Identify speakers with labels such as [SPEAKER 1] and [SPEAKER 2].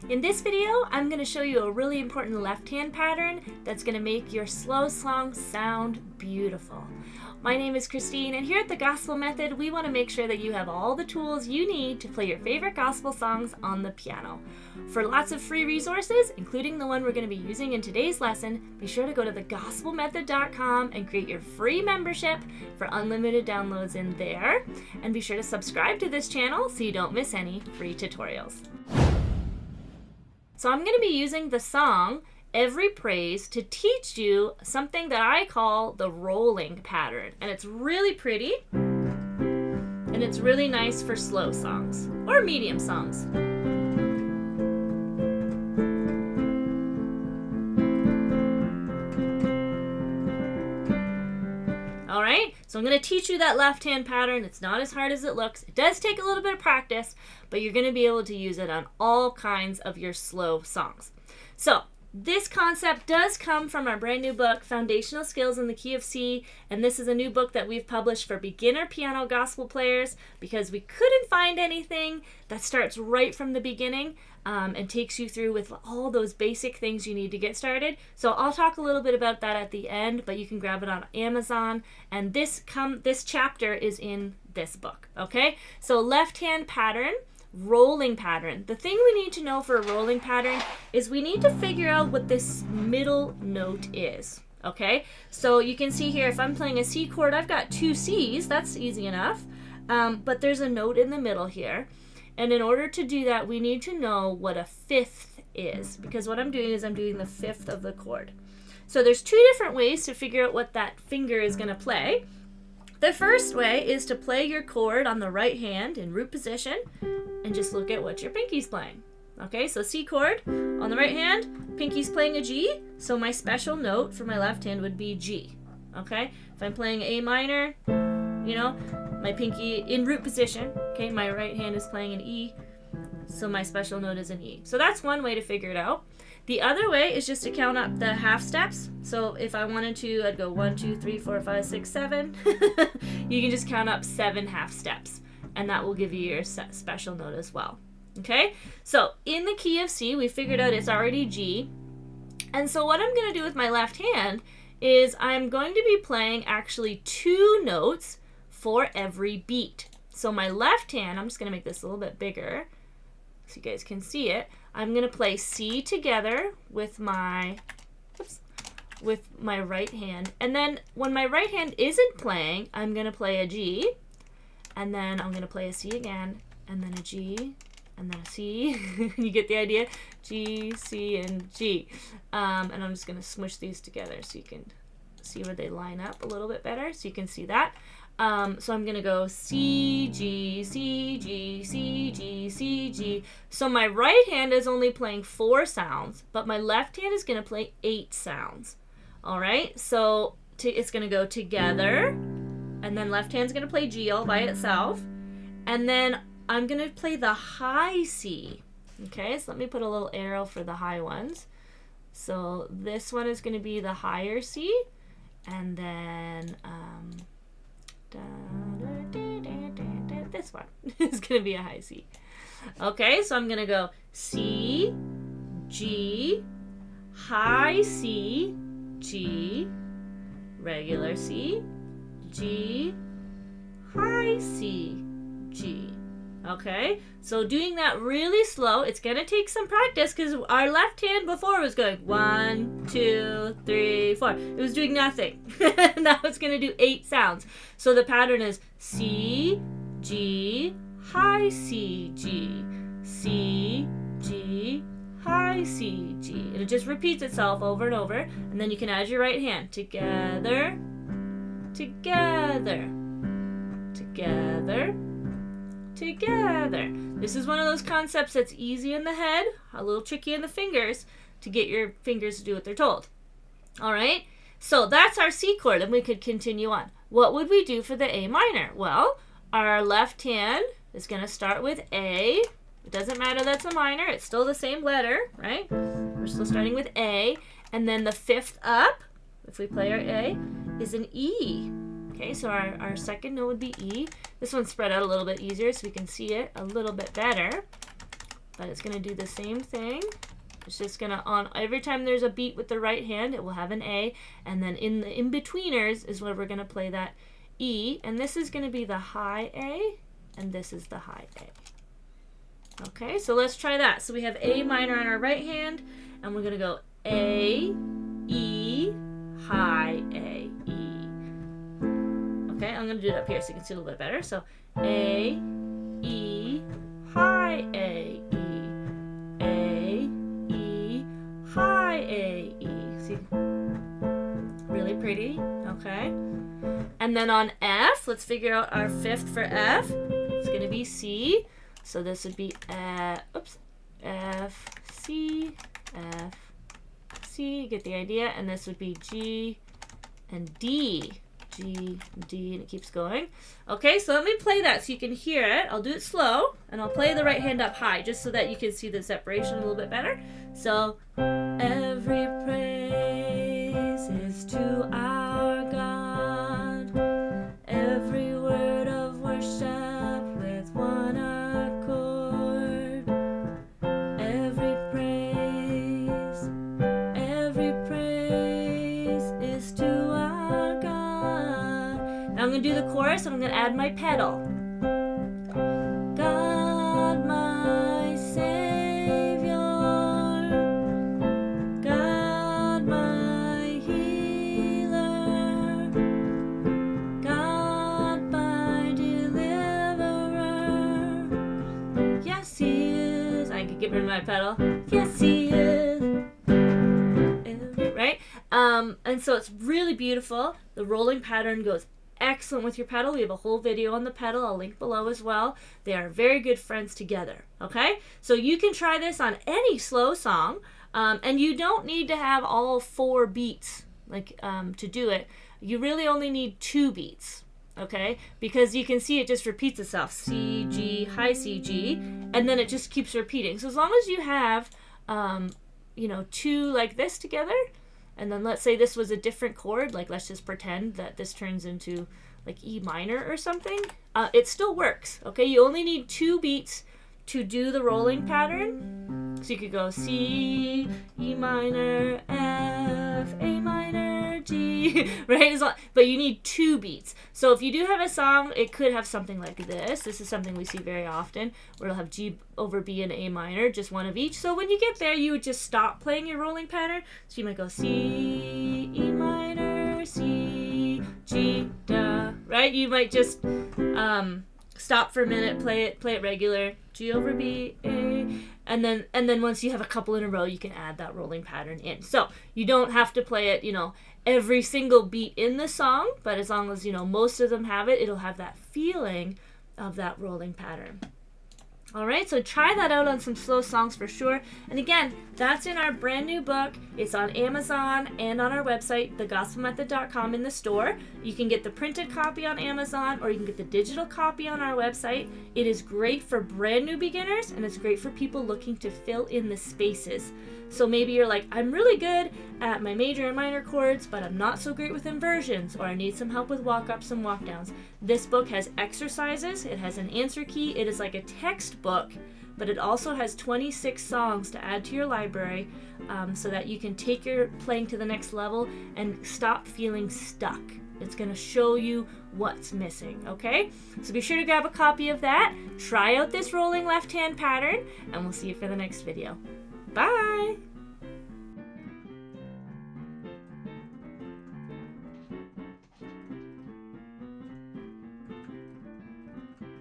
[SPEAKER 1] In this video, I'm going to show you a really important left-hand pattern that's going to make your slow song sound beautiful. My name is Christine, and here at the Gospel Method, we want to make sure that you have all the tools you need to play your favorite gospel songs on the piano. For lots of free resources, including the one we're going to be using in today's lesson, be sure to go to thegospelmethod.com and create your free membership for unlimited downloads in there. And be sure to subscribe to this channel so you don't miss any free tutorials. So I'm going to be using the song Every Praise to teach you something that I call the rolling pattern. And it's really pretty, and it's really nice for slow songs or medium songs. All right, so I'm going to teach you that left-hand pattern. It's not as hard as it looks. It does take a little bit of practice, but you're going to be able to use it on all kinds of your slow songs. So this concept does come from our brand new book, Foundational Skills in the Key of C, and this is a new book that we've published for beginner piano gospel players because we couldn't find anything that starts right from the beginning and takes you through with all those basic things you need to get started. So I'll talk a little bit about that at the end, but you can grab it on Amazon, and this chapter is in this book, okay? So left-hand pattern, rolling pattern. The thing we need to know for a rolling pattern is we need to figure out what this middle note is, okay? So you can see here, if I'm playing a C chord, I've got two C's, that's easy enough, but there's a note in the middle here. And in order to do that, we need to know what a fifth is, because what I'm doing is I'm doing the fifth of the chord. So there's two different ways to figure out what that finger is going to play. The first way is to play your chord on the right hand in root position and just look at what your pinky's playing. Okay, so C chord on the right hand, pinky's playing a G, so my special note for my left hand would be G. Okay, if I'm playing A minor, you know, my pinky in root position, okay, my right hand is playing an E, so my special note is an E. So that's one way to figure it out. The other way is just to count up the half steps. So if I wanted to, I'd go 1, 2, 3, 4, 5, 6, 7. You can just count up 7 half steps, and that will give you your special note as well. Okay, so in the key of C, we figured out it's already G. And so what I'm going to do with my left hand is I'm going to be playing actually 2 notes for every beat. So my left hand, I'm just going to make this a little bit bigger so you guys can see it. I'm going to play C together with my right hand. And then when my right hand isn't playing, I'm going to play a G, and then I'm going to play a C again, and then a G, and then a C. You get the idea? G, C, and G. And I'm just going to smush these together so you can see where they line up a little bit better, so you can see that. So I'm going to go C, G, C, G, C, G, C, G. So my right hand is only playing 4 sounds, but my left hand is going to play 8 sounds. All right, so it's going to go together, and then left hand's going to play G all by itself, and then I'm going to play the high C. Okay, so let me put a little arrow for the high ones. So this one is going to be the higher C, and then this one is going to be a high C. Okay, so I'm going to go C, G, high C, G, regular C, G, high C, G. Okay, so doing that really slow, it's going to take some practice because our left hand before was going 1, 2, 3, 4. It was doing nothing. Now it's going to do 8 sounds. So the pattern is C, G, high C, G, C, G, high C, G. And it just repeats itself over and over. And then you can add your right hand. Together, together, together, together. This is one of those concepts that's easy in the head, a little tricky in the fingers, to get your fingers to do what they're told. All right, so that's our C chord, and we could continue on. What would we do for the A minor? Well, our left hand is going to start with A. It doesn't matter that's a minor, it's still the same letter, right? We're still starting with A, and then the 5th up, if we play our A, is an E. Okay, so our second note would be E. This one's spread out a little bit easier so we can see it a little bit better. but it's going to do the same thing. It's just going to, on every time there's a beat with the right hand, it will have an A, and then in the in-betweeners is where we're going to play that E, and this is going to be the high A, and this is the high A. Okay, so let's try that. So we have A minor on our right hand, and we're going to go A, E, high A, E. Okay, I'm going to do it up here so you can see a little bit better. So A, E, high A, E, A, E, high A, E. See? Really pretty, okay? And then on F, let's figure out our fifth for F. It's going to be C. So this would be F, C, you get the idea. And this would be G and D. G, D, and it keeps going. Okay, so let me play that so you can hear it. I'll do it slow, and I'll play the right hand up high just so that you can see the separation a little bit better. So, every praise is to our God, every word of worship with one accord, every praise is to our God. Now I'm going to do the chorus, and I'm going to add my pedal. God, my Savior, God, my Healer, God, my Deliverer. Yes, He is. I could get rid of my pedal. Yes, He is. Right? And so it's really beautiful. The rolling pattern goes excellent with your pedal. We have a whole video on the pedal. I'll link below as well. They are very good friends together. Okay? So you can try this on any slow song, and you don't need to have all 4 beats to do it. You really only need 2 beats. Okay? Because you can see it just repeats itself. C, G, high C, G, and then it just keeps repeating. So as long as you have 2 like this together, and then let's say this was a different chord, like let's just pretend that this turns into like E minor or something, it still works, okay? You only need 2 beats to do the rolling pattern. So you could go C, E minor, F, A minor, G, right? But you need 2 beats. So if you do have a song, it could have something like this. This is something we see very often, where it'll have G over B and A minor, just one of each. So when you get there, you would just stop playing your rolling pattern. So you might go C, E minor, C, G, da, right? You might just stop for a minute, play it regular, G over B, A, and then once you have a couple in a row, you can add that rolling pattern in. So you don't have to play it, every single beat in the song, but as long as, most of them have it, it'll have that feeling of that rolling pattern. All right, so try that out on some slow songs for sure. And again, that's in our brand new book. It's on Amazon and on our website, thegospelmethod.com, in the store. You can get the printed copy on Amazon, or you can get the digital copy on our website. It is great for brand new beginners, and it's great for people looking to fill in the spaces. So maybe you're like, I'm really good at my major and minor chords, but I'm not so great with inversions, or I need some help with walk-ups and walk-downs. This book has exercises, it has an answer key, it is like a textbook, but it also has 26 songs to add to your library, so that you can take your playing to the next level and stop feeling stuck. It's going to show you what's missing, okay? So be sure to grab a copy of that, try out this rolling left hand pattern, and we'll see you for the next video. Bye!